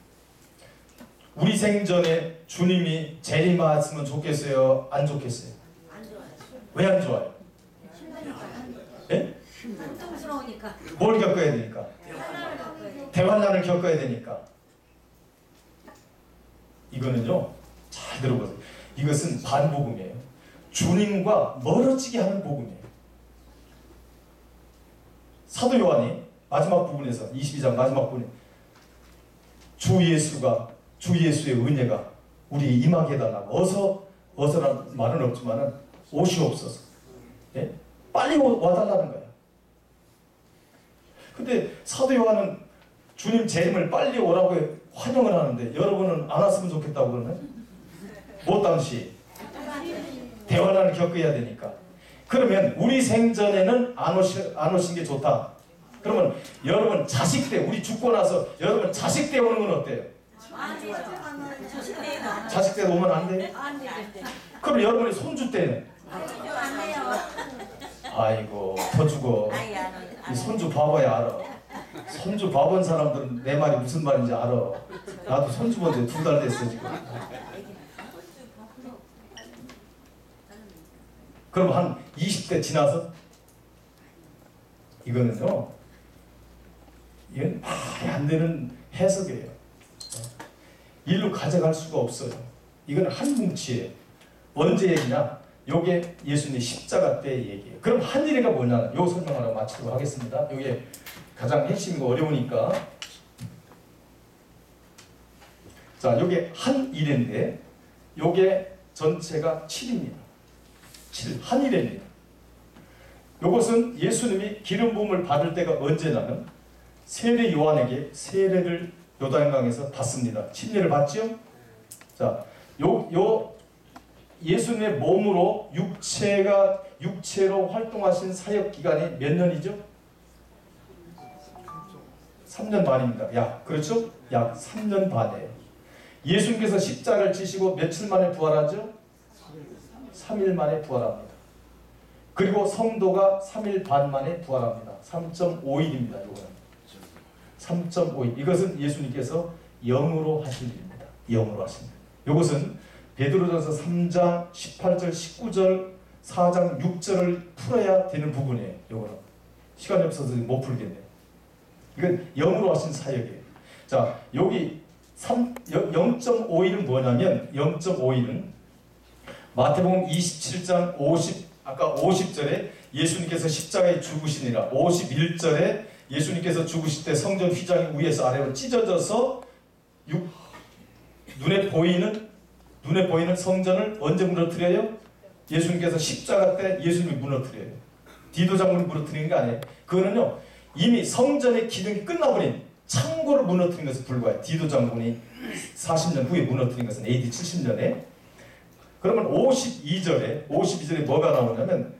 우리 생전에 주님이 재림하셨으면 좋겠어요? 안 좋겠어요? 안 좋아요. 왜 안 좋아요? 예? 고통스러우니까. 뭘 겪어야 되니까? 환난을 겪어야 돼. 대환란을 겪어야 되니까. 이거는요, 잘 들어보세요. 이것은 반복음이에요. 주님과 멀어지게 하는 복음이에요. 사도 요한이 마지막 부분에서 22장 마지막 부분에 주 예수의 은혜가 우리 임하게 해달라고 어서란 말은 없지만은 오시옵소서. 예? 빨리 와달라는 거예요. 근데 사도 요한은 주님 재림을 빨리 오라고 환영을 하는데 여러분은 안 왔으면 좋겠다고 그러네. 뭐 당시 대환란을 겪어야 되니까. 그러면 우리 생전에는 안 오신 게 좋다. 그러면 여러분 자식 때 우리 죽고 나서 여러분 자식 때 오는 건 어때요? 자식 때 오면 안 돼요? 그럼 여러분이 손주 때는? 아이고 더 죽어. 이 손주 바보야 알아. 손주 바본 사람들은 내 말이 무슨 말인지 알아. 나도 손주 본 지 2달 됐어 지금. 그럼 한 20대 지나서 이거는요, 이건 말이 안 되는 해석이에요. 일로 가져갈 수가 없어요. 이건 한 뭉치예요. 언제 얘기냐? 요게 예수님의 십자가 때의 얘기예요. 그럼 한 일회가 뭐냐? 요 설명하러 마치도록 하겠습니다. 요게 가장 핵심이고 어려우니까. 자, 요게 한 일회인데 요게 전체가 7입니다. 7, 한 일회입니다. 요것은 예수님이 기름 부음을 받을 때가 언제냐면 세례 요한에게 세례를 요단강에서 받습니다. 침례를 받죠? 자, 요 예수님의 몸으로 육체로 활동하신 사역 기간이 몇 년이죠? 3년 반입니다. 그렇죠? 약 3년 반이에요. 예수님께서 십자가를 지시고 며칠 만에 부활하죠? 3일 만에 부활합니다. 그리고 성도가 3일 반 만에 부활합니다. 3.5일입니다. 이거는 3.5일. 이것은 예수님께서 영으로 하신 일입니다. 영으로 하신 일. 이것은 베드로전서 3장 18절 19절 4장 6절을 풀어야 되는 부분이에요. 이거는 시간이 없어서 못 풀겠네요. 이건 영으로 하신 사역이에요. 자, 여기 0.5일은 뭐냐면 0.5일은 마태복음 27장 50절에 예수님께서 십자가에 죽으시니라. 51절에 예수님께서 죽으실 때 성전 휘장이 위에서 아래로 찢어져서 눈에 보이는 성전을 언제 무너뜨려요? 예수님께서 십자가 때 예수님이 무너뜨려요. 디도 장군이 무너뜨리는 게 아니에요. 그거는요, 이미 성전의 기능이 끝나버린 창고를 무너뜨린 것에 불과해요. 디도 장군이 40년 후에 무너뜨린 것은 AD 70년에. 그러면 52절에 뭐가 나오냐면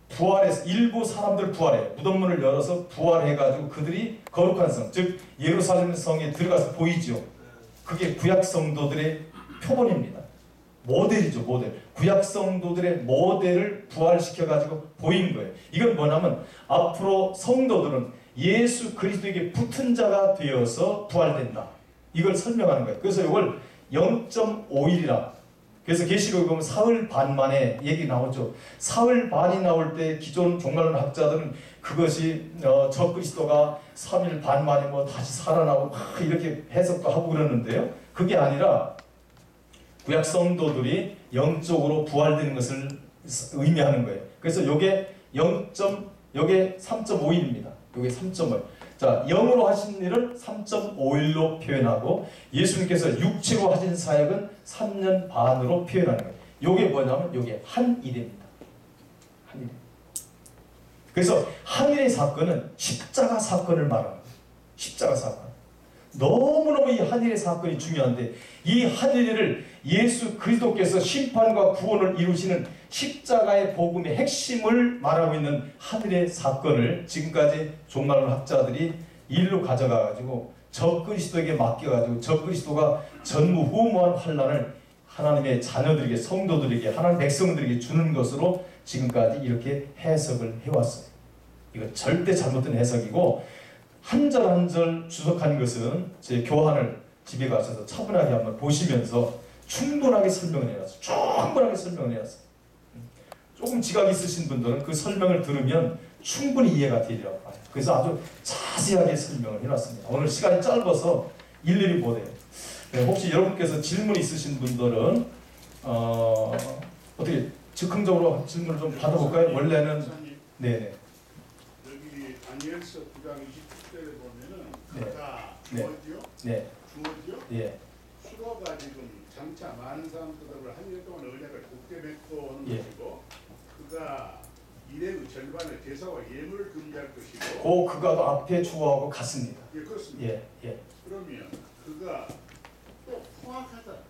부활해서 일부 사람들 부활해요. 무덤문을 열어서 부활해가지고 그들이 거룩한 성, 즉 예루살렘 성에 들어가서 보이죠. 그게 구약 성도들의 표본입니다. 모델이죠, 모델. 구약 성도들의 모델을 부활시켜가지고 보인 거예요. 이건 뭐냐면 앞으로 성도들은 예수 그리스도에게 붙은 자가 되어서 부활된다. 이걸 설명하는 거예요. 그래서 이걸 0.5일이라. 그래서 계시록에 보면 사흘 반 만에 얘기 나오죠. 사흘 반이 나올 때 기존 종말론 학자들은 그것이 적그리스도가 3일 반 만에 다시 살아나고 이렇게 해석도 하고 그러는데요. 그게 아니라 구약 성도들이 영적으로 부활되는 것을 의미하는 거예요. 그래서 요게 3.5일입니다. 요게 3.5일. 자, 영으로 하신 일을 3.5일로 표현하고 예수님께서 육체로 하신 사역은 3년 반으로 표현하는 거예요. 요게 뭐냐면 요게 한 일입니다. 한 일. 그래서 한 일의 사건은 십자가 사건을 말합니다. 십자가 사건. 너무너무 이 한 일의 사건이 중요한데 이 한 일을 예수 그리스도께서 심판과 구원을 이루시는 십자가의 복음의 핵심을 말하고 있는 한 일의 사건을 지금까지 종말론 학자들이 일로 가져가가지고 적그리스도에게 맡겨가지고 적그리스도가 전무후무한 환난을 하나님의 자녀들에게 성도들에게 하나님 백성들에게 주는 것으로 지금까지 이렇게 해석을 해왔어요. 이거 절대 잘못된 해석이고 한 절 한 절 주석한 것은 제 교환을 집에 가셔서 차분하게 한번 보시면서 충분하게 설명을 해놨어요. 충분하게 설명을 해놨어요. 조금 지각이 있으신 분들은 그 설명을 들으면 충분히 이해가 되리라고 봐요. 그래서 아주 자세하게 설명을 해놨습니다. 오늘 시간이 짧아서 일일이 못 해요. 네, 혹시 여러분께서 질문 있으신 분들은 어떻게 즉흥적으로 질문을 좀 받아볼까요? 원래는 네네. 여기 다니엘서 9장 27절에 보면은 네. 그가 네. 주어지요? 네. 주어지요? 예. 수로가 지금 장차 많은 사람들을 한 년 동안 은혜를 곱게 맺고 오는 예. 것이고 그가 일의 절반을 제사와 예물을 금지할 것이고 그가 앞에 주어하고 같습니다. 예, 그렇습니다. 예. 예. 그러면 그가 또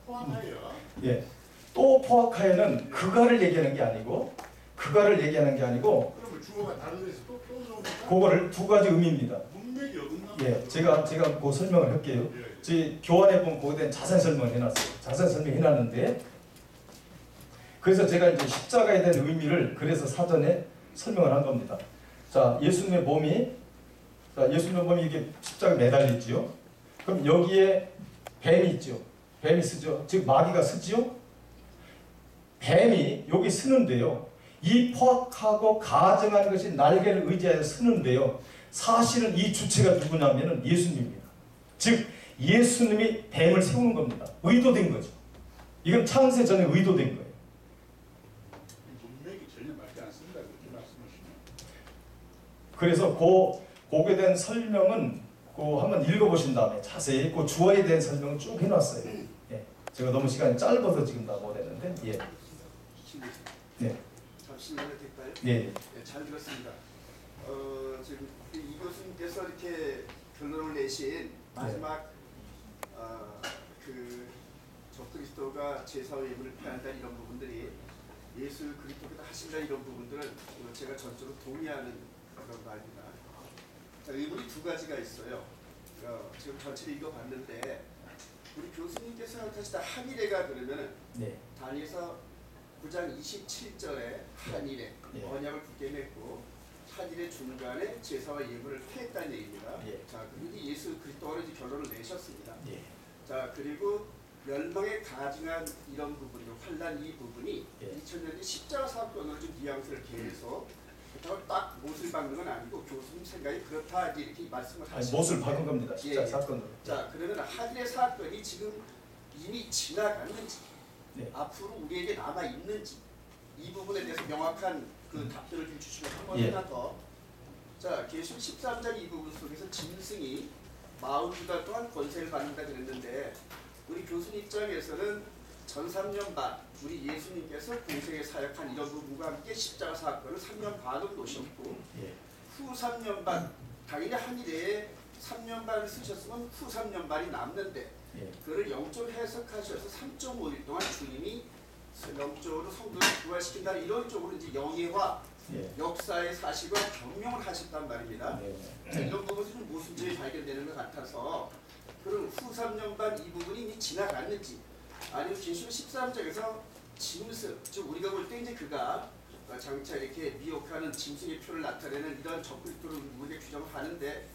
포함하여 예. 또 포악하여는 그가를 얘기하는 게 아니고 그러면 주어가 다른 데서 또 나옵니까? 그거를 두 가지 의미입니다. 문맥이 어긋나? 예. 제가 그 설명을 할게요. 저희 교환에 보면 거기에 대한 자세한 설명을 해놨어요. 자세한 설명 해놨는데 그래서 제가 이제 십자가에 대한 의미를 그래서 사전에 설명을 한 겁니다. 자, 예수님의 몸이 이게 십자가에 매달리지요. 그럼 여기에 뱀이 있죠. 뱀이 쓰죠. 즉 마귀가 쓰지요. 뱀이 여기 쓰는데요. 이 포악하고 가증한 것이 날개를 의지하여 쓰는데요. 사실은 이 주체가 누구냐면은 예수님입니다. 즉 예수님이 뱀을 세우는 겁니다. 의도된 거죠. 이건 창세 전에 의도된 거예요. 문맥이 전혀 맞지 않습니다. 그렇게 말씀하시면. 그래서 거기에 대한 설명은 한번 읽어보신 다음에 자세히 주어에 대한 설명을 쭉 해놨어요. 예. 제가 너무 시간이 짧아서 지금 다 못했는데 예. 네. 잠시만요, 될까요? 예. 네, 잘 들었습니다. 지금 이 교수님께서 이렇게 결론을 내신 마지막 그 적그리스도가 제사와 예물을 패한다 이런 부분들이 예수 그리스도께서 하신다 이런 부분들은 제가 전적으로 동의하는 그런 말입니다. 자, 의문이 두 가지가 있어요. 지금 전체를 읽어봤는데 우리 교수님께서 생각하시다 한일회가 그러면은 네. 다니엘서 9장 27절에 한일회 예. 언약을 굳게 맺고 한일회 중간에 제사와 예물을 패했다는 얘기입니다. 예. 자, 그리고 예수 그리스도로 이제 결론을 내셨습니다. 예. 자, 그리고 멸망에 가증한 이런 부분들, 환란 이 부분이 예. 2000년대 십자가 사건으로 좀 뉘앙스를 계속 그렇다고 딱 못을 박는 건 아니고 교수님 생각이 그렇다 이렇게 말씀을 하시고 못을 박은 겁니다. 십자가 예. 사건으로. 자, 그러면 한일의 사건이 지금 이미 지나갔는지 네. 앞으로 우리에게 남아 있는지 이 부분에 대해서 명확한 그 답변을 좀 주시면 한번 예. 하나 더. 자, 계시록 13장 이 부분 속에서 짐승이 42달 동안 권세를 받는다 그랬는데 우리 교수님 입장에서는 전 3년 반 우리 예수님께서 공생에 사역한 이런 부분과 함께 십자가 사건을 3년 반을 놓으셨고 예. 후 3년 반 당연히 한일에 3년 반을 쓰셨으면 후 3년 반이 남는데 예. 그를 영적으로 해석하셔서 3.5일 동안 주님이 영적으로 성도를 부활시킨다 이런 쪽으로 이제 영예화 예. 역사의 사실과 경영을 하셨단 말입니다. 네. 자, 이런 부분이 좀 모순점이 발견되는 것 같아서 그럼 후 3년 반 이 부분이 이미 지나갔는지 아니면 계시록 13장에서 짐승 즉 우리가 볼 때 이제 그가 장차 이렇게 미혹하는 짐승의 표를 나타내는 이런 적그리스도를 우리가 규정을 하는데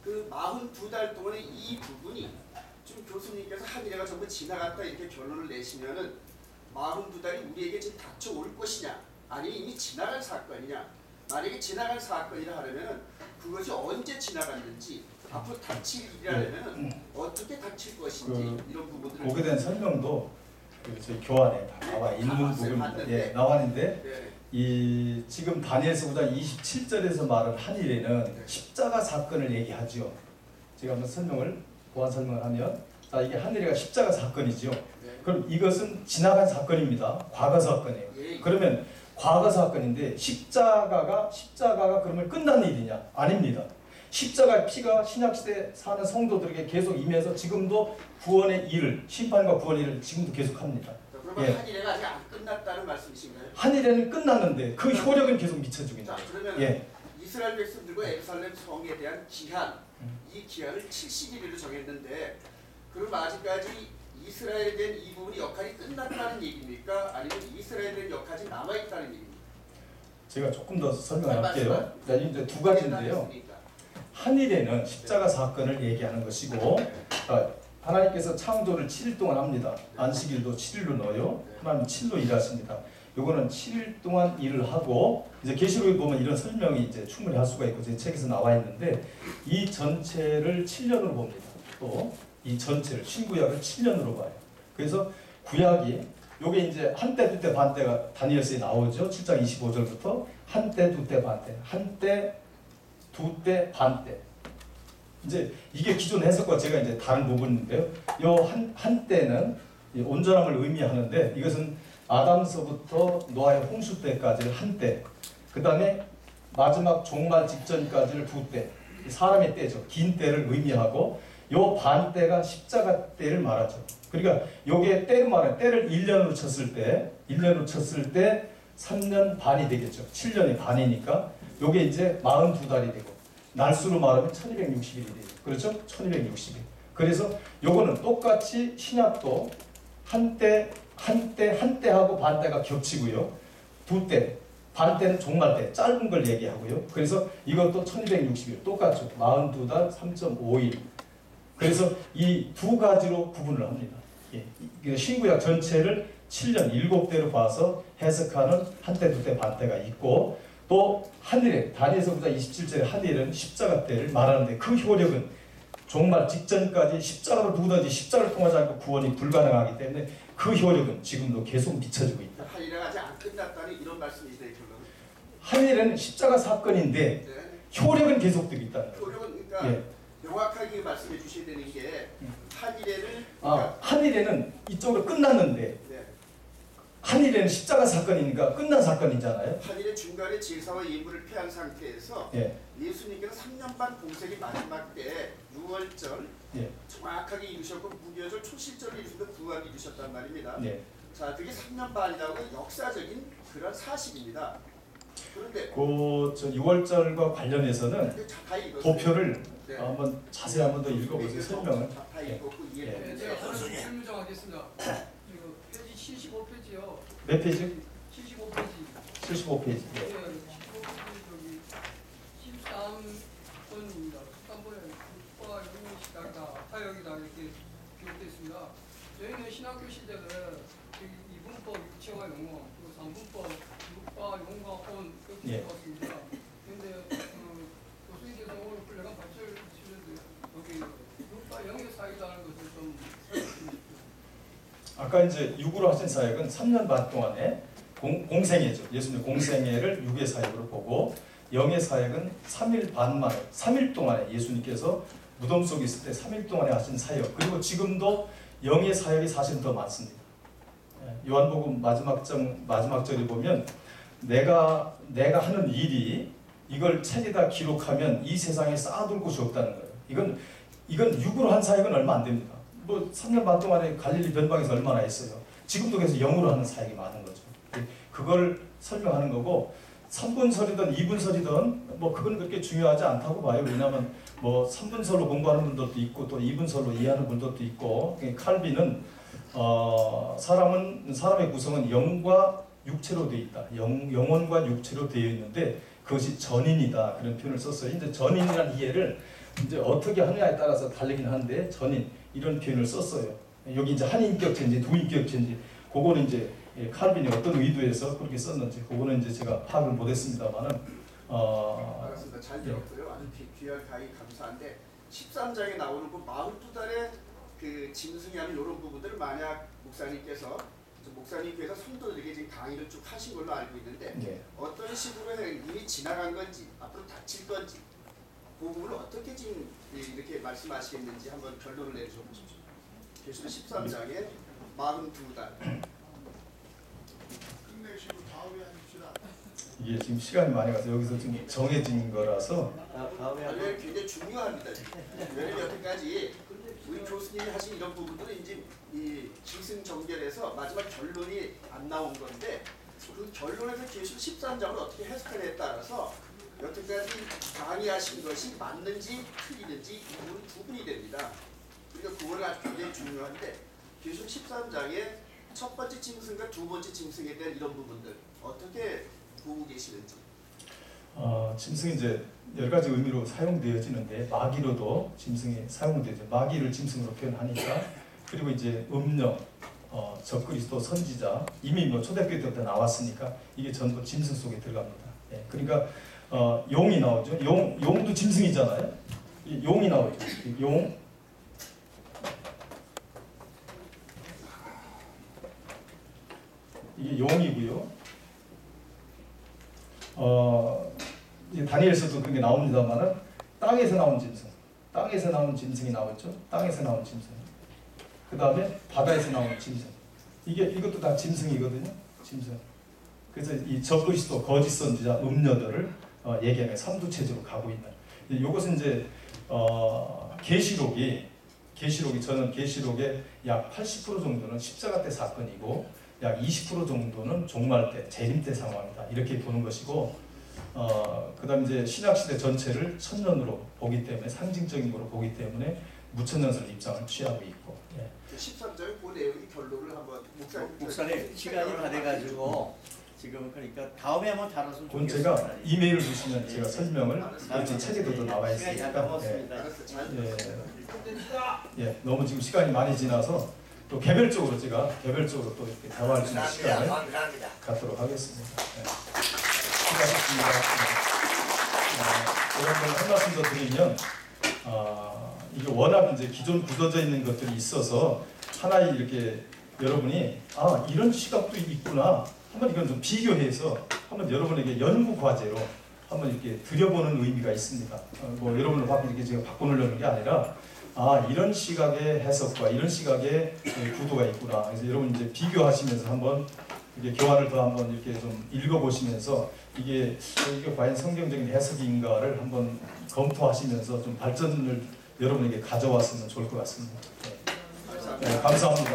그 42달 동안의 이 부분이 지금 교수님께서 한일회가 전부 지나갔다 이렇게 결론을 내시면은 42달이 우리에게 지금 닥쳐올 것이냐 아니면 이미 지나간 사건이냐 만약에 지나간 사건이라 하려면은 그것이 언제 지나갔는지 앞으로 닥칠 일이라면은 어떻게 닥칠 것인지 이런 부분들을 거기에 대한 설명도 그 저희 교환에 다 나와 있는 봤어요. 부분입니다. 봤는데. 예, 나와 있는데 네. 이 지금 다니엘서 9장 27절에서 말한 한일에는 네. 십자가 사건을 얘기하죠. 제가 한번 보완 설명을 하면 자 이게 한일이가 십자가 사건이죠. 네. 그럼 이것은 지나간 사건입니다. 과거 사건이에요. 예. 그러면 과거 사건인데 십자가가 그러면 끝난 일이냐? 아닙니다. 십자가의 피가 신약시대에 사는 성도들에게 계속 임해서 지금도 구원의 일을 심판과 구원의 일을 지금도 계속합니다. 자, 그러면 예. 한일회가 아직 안 끝났다는 말씀이신가요? 한일에는 끝났는데 그 효력은 계속 미쳐주고 있는 자, 거예요. 그러면 예. 이스라엘 백성들과 예루살렘 성에 대한 기한, 이 기한을 70일로 정했는데 그럼 아직까지 이스라엘에 대한 이 부분이 역할이 끝났다는 얘기입니까? 아니면 이스라엘에 대한 역할이 남아있다는 얘기입니까? 제가 조금 더 설명을 잘 할게요. 말씀하세요. 자, 이제 두 가지인데요. 끝났으니까. 한일에는 십자가 사건을 얘기하는 것이고 하나님께서 창조를 7일 동안 합니다. 안식일도 7일로 넣어요. 하나님 7로 일하십니다. 요거는 7일 동안 일을 하고 이제 계시록에 보면 이런 설명이 이제 충분히 할 수가 있고 제 책에서 나와 있는데 이 전체를 7년으로 봅니다. 또 이 전체를 신구약을 7년으로 봐요. 그래서 구약이 요게 이제 한때 두때 반때가 다니엘서에 나오죠. 7장 25절부터 한때 두때 반때 한때 두때 반때 이제 이게 기존 해석과 제가 이제 다른 부분인데요. 요 한때는 온전함을 의미하는데 이것은 아담서부터 노아의 홍수 때까지를 한때, 그 다음에 마지막 종말 직전까지를 두 때, 사람의 때죠. 긴 때를 의미하고 요 반때가 십자가 때를 말하죠. 그러니까 요게 때를 말하는 때를 1년으로 쳤을 때 3년 반이 되겠죠. 7년의 반이니까 요게 이제 42달이 되고 날수로 말하면 1260일이 돼요. 그렇죠? 1260일. 그래서 요거는 똑같이 신약도 한때하고 반때가 겹치고요. 두 때, 반때는 종말 때, 짧은 걸 얘기하고요. 그래서 이것도 1260일 똑같죠. 42달 3.5일. 그래서 이 두 가지로 구분을 합니다. 예. 신구약 전체를 7년 7대로 봐서 해석하는 한때, 두때, 반때가 있고 또 한일에 다니엘서 9장 27절에 한일은 십자가 때를 말하는데 그 효력은 종말 직전까지 십자가로 누구든지 십자가를 통하지 않고 구원이 불가능하기 때문에 그 효력은 지금도 계속 미쳐지고 있다. 한일회가 아직 안 끝났다는 이런 말씀이세요, 결론은? 한일은 십자가 사건인데 네. 효력은 계속되고 있다는 거예요. 효력은 그러니까 예. 명확하게 말씀해 주셔야 되는 게 한일회를 한일에는 이쪽으로 끝났는데 네. 한일에는 십자가 사건이니까 끝난 사건이잖아요. 한일의 중간에 제사와 예물을 폐한 상태에서 예. 예수님께서 3년 반 공생의 마지막 때 6월절 예. 정확하게 이루셨고 무교절 초실절을 이루셔서 부활을 이루셨단 말입니다. 예. 자, 그게 3년 반이라고 역사적인 그런 사실입니다. 그런데 저 6월절과 관련해서는 다 읽었어요. 도표를 네. 한번 자세히 한번 더 읽어보세요. 설명을. 다 읽었고 예. 이해했는데 제가 하나 질문 좀 하겠습니다. 이거 페이지 75페이지요. 몇 페이지? 75페이지. 75페이지. 네, 75페이지 여기 13번입니다. 13번에 국가 영문시다가 타역이다 이렇게 기록되어 있습니다. 저희는 신학교 시절에 이분법 육체와 영어, 그리고 3분법 육과 용과 온 이렇게 예. 배웠습니다. 그런데 교수님께서 오늘 훌륭한 발표를 주셨는데 여기 육과 영의 사이다는 것을 좀 설명해 주십시오. 아까 이제 6으로 하신 사역은 3년 반 동안에 공생애죠. 예수님 공생애를 6의 사역으로 보고 영의 사역은 3일 반 만에 3일 동안에 예수님께서 무덤 속에 있을 때 3일 동안에 하신 사역, 그리고 지금도 영의 사역이 사실 더 많습니다. 요한복음 마지막 절에 보면 내가 하는 일이 이걸 책에다 기록하면 이 세상에 쌓아둘 곳이 없다는 거예요. 이건 6으로 한 사역은 얼마 안 됩니다. 뭐 3년 반 동안에 갈릴리 변방에서 얼마나 했어요. 지금도 계속 영으로 하는 사역이 많은 거죠. 그걸 설명하는 거고 3분설이든 2분설이든 뭐 그건 그렇게 중요하지 않다고 봐요. 왜냐하면 뭐 3분설로 공부하는 분들도 있고 또 2분설로 이해하는 분들도 있고 칼빈은 사람의 구성은 영과 육체로 되어 있다. 영혼과 육체로 되어 있는데 그것이 전인이다. 그런 표현을 썼어요. 이제 전인이라는 이해를 이제 어떻게 하느냐에 따라서 다르긴 한데 전인 이런 표현을 썼어요. 여기 이제 한 인격체인지 두 인격체인지 그거는 이제 칼빈이 어떤 의도에서 그렇게 썼는지 그거는 이제 제가 파악을 못했습니다만은 알겠습니다. 잘 들었고요. 아주 귀한 강의 감사한데 13장에 나오는 그 42달의 그 짐승이하는 이런 부분들을 만약 목사님께서 성도들에게 지금 강의를 쭉 하신 걸로 알고 있는데 예. 어떤 식으로 이미 지나간 건지 앞으로 닥칠 건지 그 부분을 어떻게 지금 이렇게 말씀하시겠는지 한번 결론을 내주셔 보십시오. 계시록 13장에 42달 끝내시고 다음에 하십시다. 이게 지금 시간이 많이 가서 여기서 지금 정해진 거라서 아니, 굉장히 중요합니다. 왜냐면 여태까지 우리 교수님이 하신 이런 부분들은 이제 이 기승전결에서 마지막 결론이 안 나온 건데 그 결론에서 계시록 13장을 어떻게 해석하냐에 따라서 여태까지 강의하신 것이 맞는지 틀리는지 이 부분은 구분이 됩니다. 그러니까 그거는 아주 굉장히 중요한데 계시록 13장의 첫 번째 짐승과 두 번째 짐승에 대한 이런 부분들 어떻게 보고 계시는지. 짐승이 이제 여러 가지 의미로 사용되어지는데 마귀로도 짐승이 사용되죠. 마귀를 짐승으로 표현하니까. 그리고 이제 음령, 적그리스도, 선지자 이미 뭐 초대교 때부터 나왔으니까 이게 전부 짐승 속에 들어갑니다. 예, 그러니까 용이 나오죠. 용도 짐승이잖아요. 용이 나오죠. 용. 이게 용이고요. 다니엘서도 그런 게 나옵니다만은 땅에서 나온 짐승, 땅에서 나온 짐승이 나오죠. 땅에서 나온 짐승. 그 다음에 바다에서 나온 짐승. 이것도 다 짐승이거든요. 짐승. 그래서 이 적그리스도, 거짓 선지자, 음녀들을 얘기하는 삼두체제로 가고 있는. 이것은 이제 계시록이 저는 계시록의 약 80% 정도는 십자가 때 사건이고 약 20% 정도는 종말 때, 재림 때 상황이다. 이렇게 보는 것이고, 그다음 이제 신약 시대 전체를 천년으로 보기 때문에 상징적인 거로 보기 때문에 무천년설 입장을 취하고 있고. 예. 13장의 그 내용의 결론을 한번 목사님 시간이 다 돼가지고 지금 그러니까 다음에 한번 다뤘으면 그건 좋겠습니다. 제가 이메일을 주시면 제가 설명을 알았습니다. 책에도 나와 시간이 다 있으니까. 넘었습니다. 알았어, 잘 예, 너무 지금 시간이 많이 지나서 또 개별적으로 제가 또 이렇게 대화할 수 있는 시간을 갖도록 하겠습니다. 네. 수고하셨습니다. 여러분 한 말씀 더 드리면 이게 워낙 이제 기존 굳어져 있는 것들이 있어서 하나의 이렇게 여러분이 이런 시각도 있구나. 한번 이건 좀 비교해서 한번 여러분에게 연구 과제로 한번 이렇게 드려보는 의미가 있습니다. 뭐 여러분을 막 이렇게 제가 바꿔놓으려는 게 아니라 이런 시각의 해석과 이런 시각의 구도가 있구나. 그래서 여러분 이제 비교하시면서 한번 이렇게 교환을 더 한번 이렇게 좀 읽어보시면서 이게 과연 성경적인 해석인가를 한번 검토하시면서 좀 발전을 여러분에게 가져왔으면 좋을 것 같습니다. 네. 감사합니다.